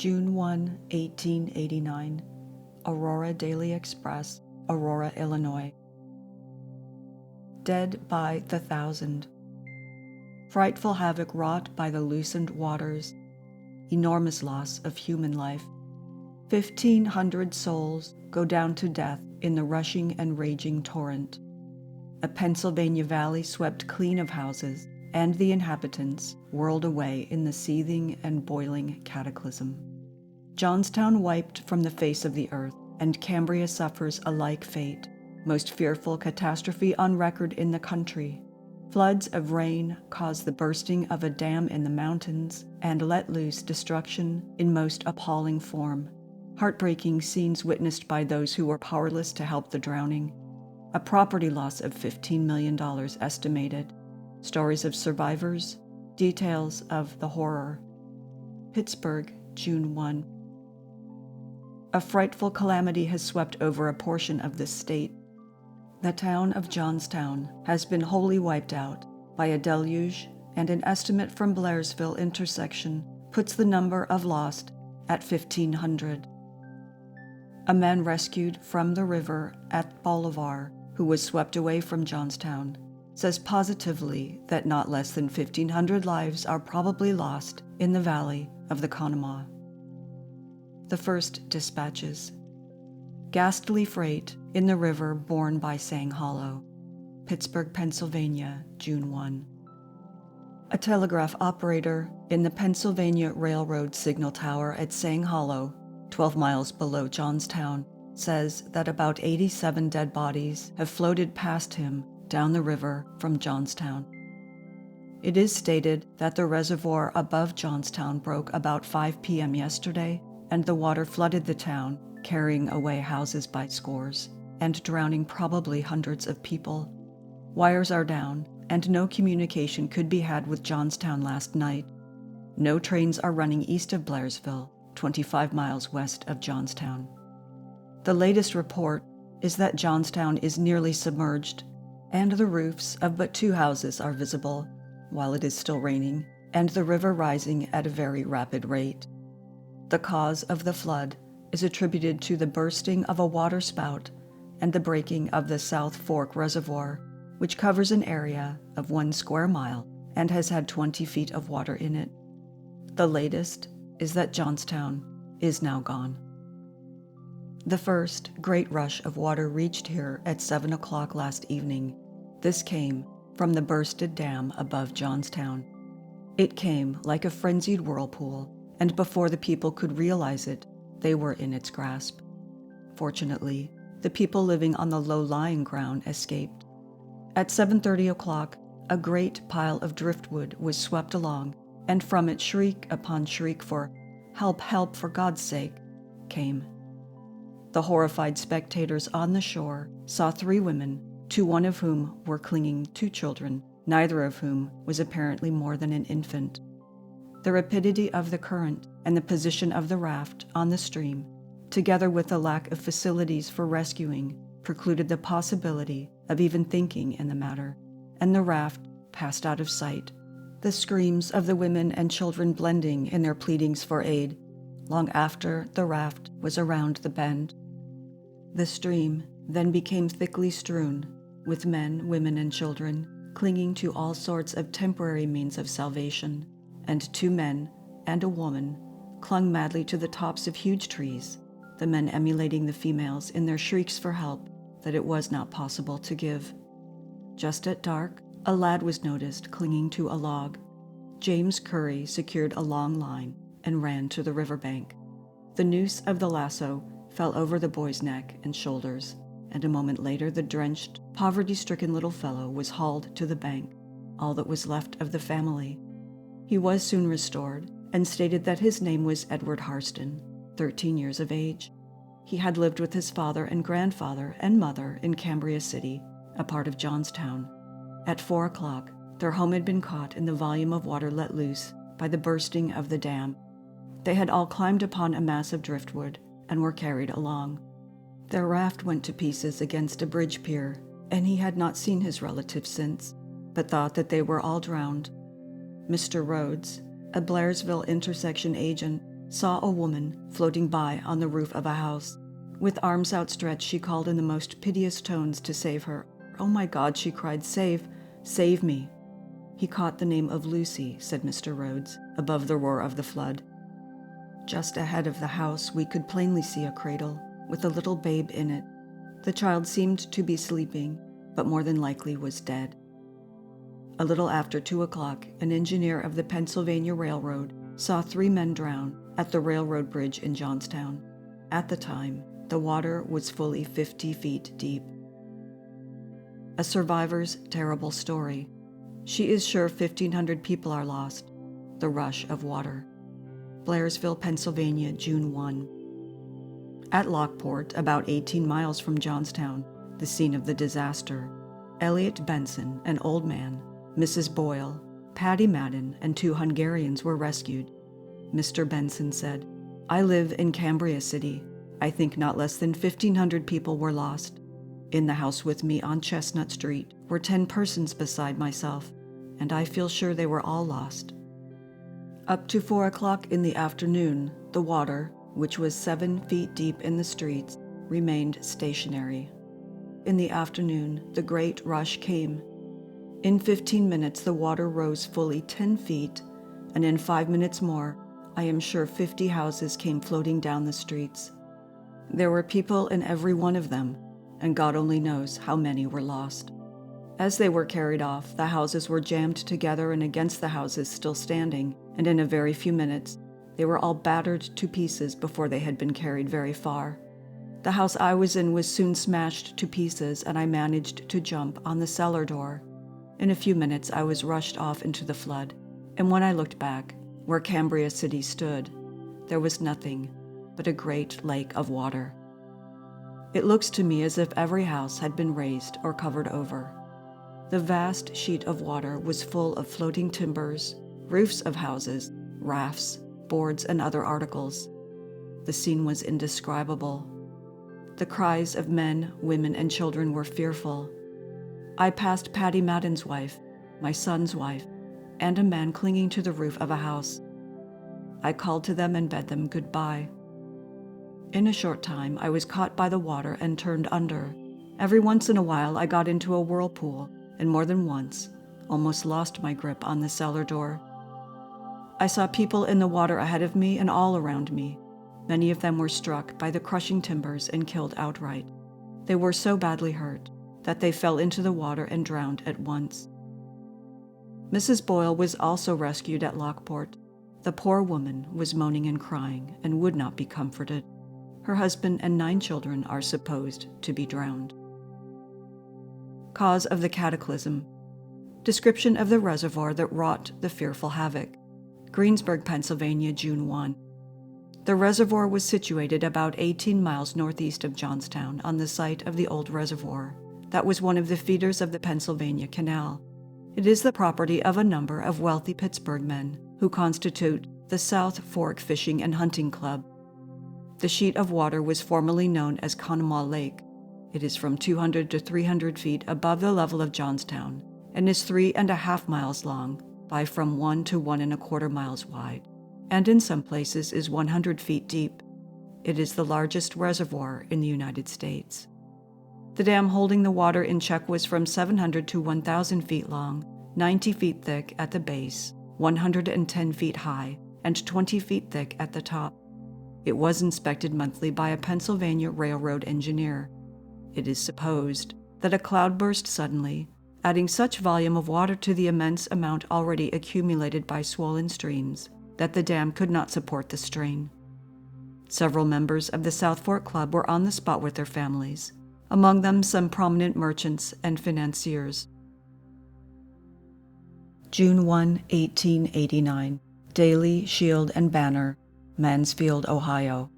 June 1, 1889, Aurora Daily Express, Aurora, Illinois. Dead by the thousand. Frightful havoc wrought by the loosened waters. Enormous loss of human life. 1,500 souls go down to death in the rushing and raging torrent. A Pennsylvania valley swept clean of houses, and the inhabitants whirled away in the seething and boiling cataclysm. Johnstown wiped from the face of the earth, and Cambria suffers a like fate, most fearful catastrophe on record in the country. Floods of rain caused the bursting of a dam in the mountains and let loose destruction in most appalling form. Heartbreaking scenes witnessed by those who were powerless to help the drowning. A property loss of $15 million estimated. Stories of survivors, details of the horror. Pittsburgh, June 1. A frightful calamity has swept over a portion of this state. The town of Johnstown has been wholly wiped out by a deluge, and an estimate from Blairsville intersection puts the number of lost at 1,500. A man rescued from the river at Bolivar, who was swept away from Johnstown, says positively that not less than 1,500 lives are probably lost in the valley of the Conemaugh. The first dispatches. Ghastly freight in the river borne by Sang Hollow. Pittsburgh, Pennsylvania, June 1. A telegraph operator in the Pennsylvania Railroad signal tower at Sang Hollow, 12 miles below Johnstown, says that about 87 dead bodies have floated past him down the river from Johnstown. It is stated that the reservoir above Johnstown broke about 5 p.m. yesterday, and the water flooded the town, carrying away houses by scores, and drowning probably hundreds of people. Wires are down, and no communication could be had with Johnstown last night. No trains are running east of Blairsville, 25 miles west of Johnstown. The latest report is that Johnstown is nearly submerged, and the roofs of but 2 houses are visible, while it is still raining, and the river rising at a very rapid rate. The cause of the flood is attributed to the bursting of a waterspout and the breaking of the South Fork Reservoir, which covers an area of 1 square mile and has had 20 feet of water in it. The latest is that Johnstown is now gone. The first great rush of water reached here at 7 o'clock last evening. This came from the bursted dam above Johnstown. It came like a frenzied whirlpool, and before the people could realize it, they were in its grasp. Fortunately, the people living on the low-lying ground escaped. At 7:30 o'clock, a great pile of driftwood was swept along, and from it shriek upon shriek for "Help, help, for God's sake," came. The horrified spectators on the shore saw 3 women, to one of whom were clinging 2 children, neither of whom was apparently more than an infant. The rapidity of the current and the position of the raft on the stream, together with the lack of facilities for rescuing, precluded the possibility of even thinking in the matter, and the raft passed out of sight, the screams of the women and children blending in their pleadings for aid, long after the raft was around the bend. The stream then became thickly strewn with men, women, and children clinging to all sorts of temporary means of salvation, and 2 men and a woman clung madly to the tops of huge trees, the men emulating the females in their shrieks for help that it was not possible to give. Just at dark, a lad was noticed clinging to a log. James Curry secured a long line and ran to the riverbank. The noose of the lasso fell over the boy's neck and shoulders, and a moment later the drenched, poverty-stricken little fellow was hauled to the bank, all that was left of the family. He was soon restored, and stated that his name was Edward Harston, 13 years of age. He had lived with his father and grandfather and mother in Cambria City, a part of Johnstown. At 4 o'clock, their home had been caught in the volume of water let loose by the bursting of the dam. They had all climbed upon a mass of driftwood and were carried along. Their raft went to pieces against a bridge pier, and he had not seen his relatives since, but thought that they were all drowned. Mr. Rhodes, a Blairsville intersection agent, saw a woman floating by on the roof of a house. With arms outstretched, she called in the most piteous tones to save her. "Oh my God," she cried, save me." "He caught the name of Lucy," said Mr. Rhodes, above the roar of the flood. Just ahead of the house, we could plainly see a cradle with a little babe in it. The child seemed to be sleeping, but more than likely was dead. A little after 2 o'clock, an engineer of the Pennsylvania Railroad saw 3 men drown at the railroad bridge in Johnstown. At the time, the water was fully 50 feet deep. A survivor's terrible story. She is sure 1,500 people are lost. The rush of water. Blairsville, Pennsylvania, June 1. At Lockport, about 18 miles from Johnstown, the scene of the disaster, Elliot Benson, an old man, Mrs. Boyle, Patty Madden, and 2 Hungarians were rescued. Mr. Benson said, "I live in Cambria City. I think not less than 1,500 people were lost. In the house with me on Chestnut Street were 10 persons beside myself, and I feel sure they were all lost." Up to 4 o'clock in the afternoon, the water, which was 7 feet deep in the streets, remained stationary. In the afternoon, the great rush came. In 15 minutes, the water rose fully 10 feet, and in 5 minutes more, I am sure 50 houses came floating down the streets. There were people in every one of them, and God only knows how many were lost. As they were carried off, the houses were jammed together and against the houses still standing, and in a very few minutes, they were all battered to pieces before they had been carried very far. The house I was in was soon smashed to pieces, and I managed to jump on the cellar door. In a few minutes, I was rushed off into the flood, and when I looked back, where Cambria City stood, there was nothing but a great lake of water. It looks to me as if every house had been raised or covered over. The vast sheet of water was full of floating timbers, roofs of houses, rafts, boards, and other articles. The scene was indescribable. The cries of men, women, and children were fearful. I passed Patty Madden's wife, my son's wife, and a man clinging to the roof of a house. I called to them and bade them goodbye. In a short time, I was caught by the water and turned under. Every once in a while, I got into a whirlpool, and more than once, almost lost my grip on the cellar door. I saw people in the water ahead of me and all around me. Many of them were struck by the crushing timbers and killed outright. They were so badly hurt that they fell into the water and drowned at once. Mrs. Boyle was also rescued at Lockport. The poor woman was moaning and crying and would not be comforted. Her husband and 9 children are supposed to be drowned. Cause of the Cataclysm. Description of the reservoir that wrought the fearful havoc. Greensburg, Pennsylvania, June 1. The reservoir was situated about 18 miles northeast of Johnstown on the site of the old reservoir. That was one of the feeders of the Pennsylvania Canal. It is the property of a number of wealthy Pittsburgh men who constitute the South Fork Fishing and Hunting Club. The sheet of water was formerly known as Conemaugh Lake. It is from 200 to 300 feet above the level of Johnstown and is 3.5 miles long by from 1 to 1.25 miles wide, and in some places is 100 feet deep. It is the largest reservoir in the United States. The dam holding the water in check was from 700 to 1,000 feet long, 90 feet thick at the base, 110 feet high, and 20 feet thick at the top. It was inspected monthly by a Pennsylvania railroad engineer. It is supposed that a cloud burst suddenly, adding such volume of water to the immense amount already accumulated by swollen streams that the dam could not support the strain. Several members of the South Fork Club were on the spot with their families, among them some prominent merchants and financiers. June 1, 1889. Daily Shield and Banner, Mansfield, Ohio.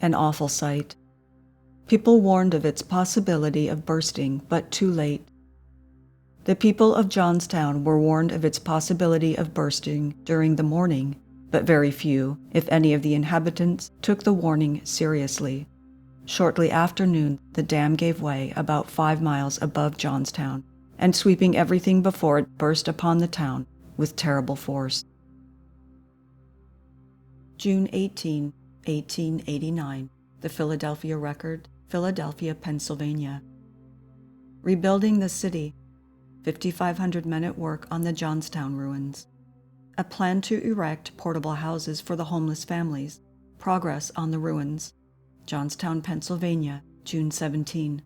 An awful sight. People warned of its possibility of bursting, but too late. The people of Johnstown were warned of its possibility of bursting during the morning, but very few, if any, of the inhabitants took the warning seriously. Shortly after noon, the dam gave way about 5 miles above Johnstown, and sweeping everything before it, burst upon the town with terrible force. June 18, 1889, The Philadelphia Record, Philadelphia, Pennsylvania. Rebuilding the city. 5,500 men at work on the Johnstown ruins. A plan to erect portable houses for the homeless families. Progress on the ruins. Johnstown, Pennsylvania, June 17.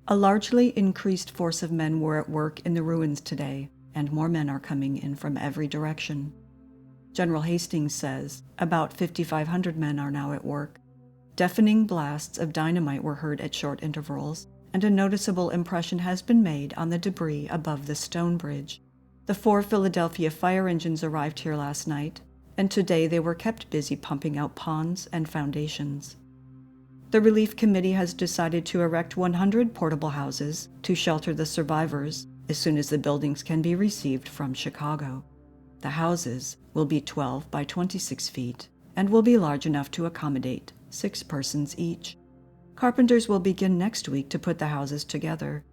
A largely increased force of men were at work in the ruins today, and more men are coming in from every direction. General Hastings says about 5,500 men are now at work. Deafening blasts of dynamite were heard at short intervals, and a noticeable impression has been made on the debris above the stone bridge. The 4 Philadelphia fire engines arrived here last night, and today they were kept busy pumping out ponds and foundations. The Relief Committee has decided to erect 100 portable houses to shelter the survivors as soon as the buildings can be received from Chicago. The houses will be 12 by 26 feet and will be large enough to accommodate 6 persons each. Carpenters will begin next week to put the houses together.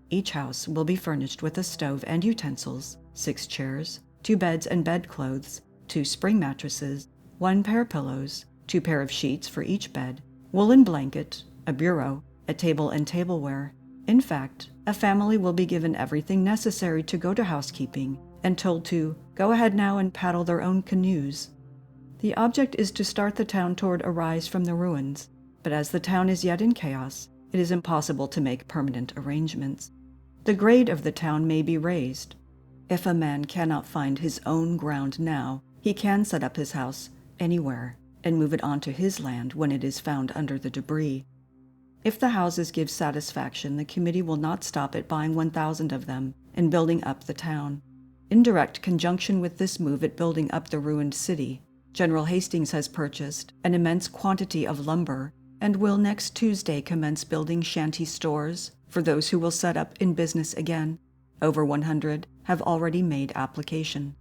Each house will be furnished with a stove and utensils, 6 chairs, 2 beds and bedclothes, 2 spring mattresses, 1 pair of pillows, 2 pair of sheets for each bed, woolen blanket, a bureau, a table and tableware. In fact, a family will be given everything necessary to go to housekeeping and told to go ahead now and paddle their own canoes. The object is to start the town toward a rise from the ruins, but as the town is yet in chaos, it is impossible to make permanent arrangements. The grade of the town may be raised. If a man cannot find his own ground now, he can set up his house anywhere and move it onto his land when it is found under the debris. If the houses give satisfaction, the committee will not stop at buying 1,000 of them and building up the town. In direct conjunction with this move at building up the ruined city, General Hastings has purchased an immense quantity of lumber and will next Tuesday commence building shanty stores for those who will set up in business again. Over 100 have already made application.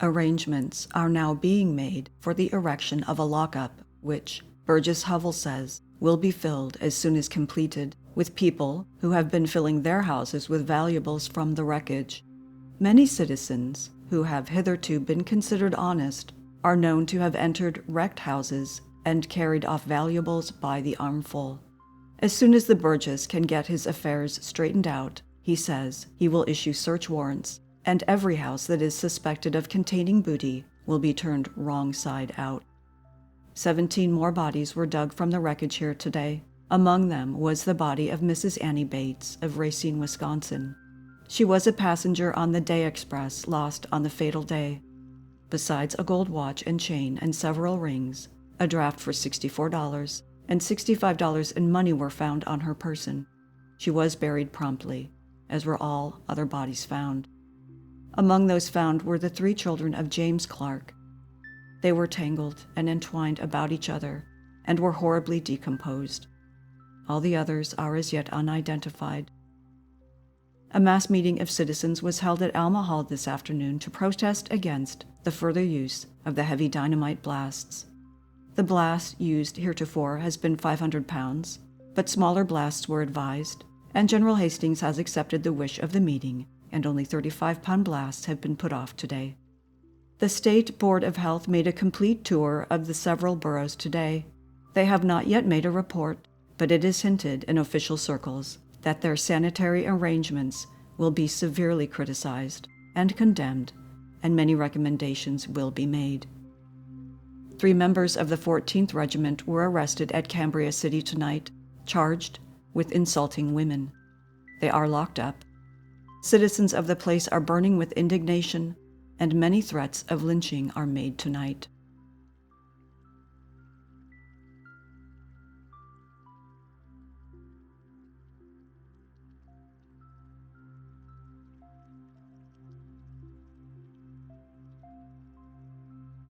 Arrangements are now being made for the erection of a lockup, which, Burgess Hovell says, will be filled as soon as completed with people who have been filling their houses with valuables from the wreckage. Many citizens who have hitherto been considered honest are known to have entered wrecked houses and carried off valuables by the armful. As soon as the Burgess can get his affairs straightened out, he says he will issue search warrants, and every house that is suspected of containing booty will be turned wrong side out. 17 more bodies were dug from the wreckage here today. Among them was the body of Mrs. Annie Bates of Racine, Wisconsin. She was a passenger on the Day Express lost on the fatal day. Besides a gold watch and chain and several rings, a draft for $64 and $65 in money were found on her person. She was buried promptly, as were all other bodies found. Among those found were the 3 children of James Clark. They were tangled and entwined about each other and were horribly decomposed. All the others are as yet unidentified. A mass meeting of citizens was held at Alma Hall this afternoon to protest against the further use of the heavy dynamite blasts. The blast used heretofore has been 500 pounds, but smaller blasts were advised, and General Hastings has accepted the wish of the meeting, and only 35-pound blasts have been put off today. The State Board of Health made a complete tour of the several boroughs today. They have not yet made a report, but it is hinted in official circles that their sanitary arrangements will be severely criticized and condemned, and many recommendations will be made. 3 members of the 14th Regiment were arrested at Cambria City tonight, charged with insulting women. They are locked up. Citizens of the place are burning with indignation, and many threats of lynching are made tonight.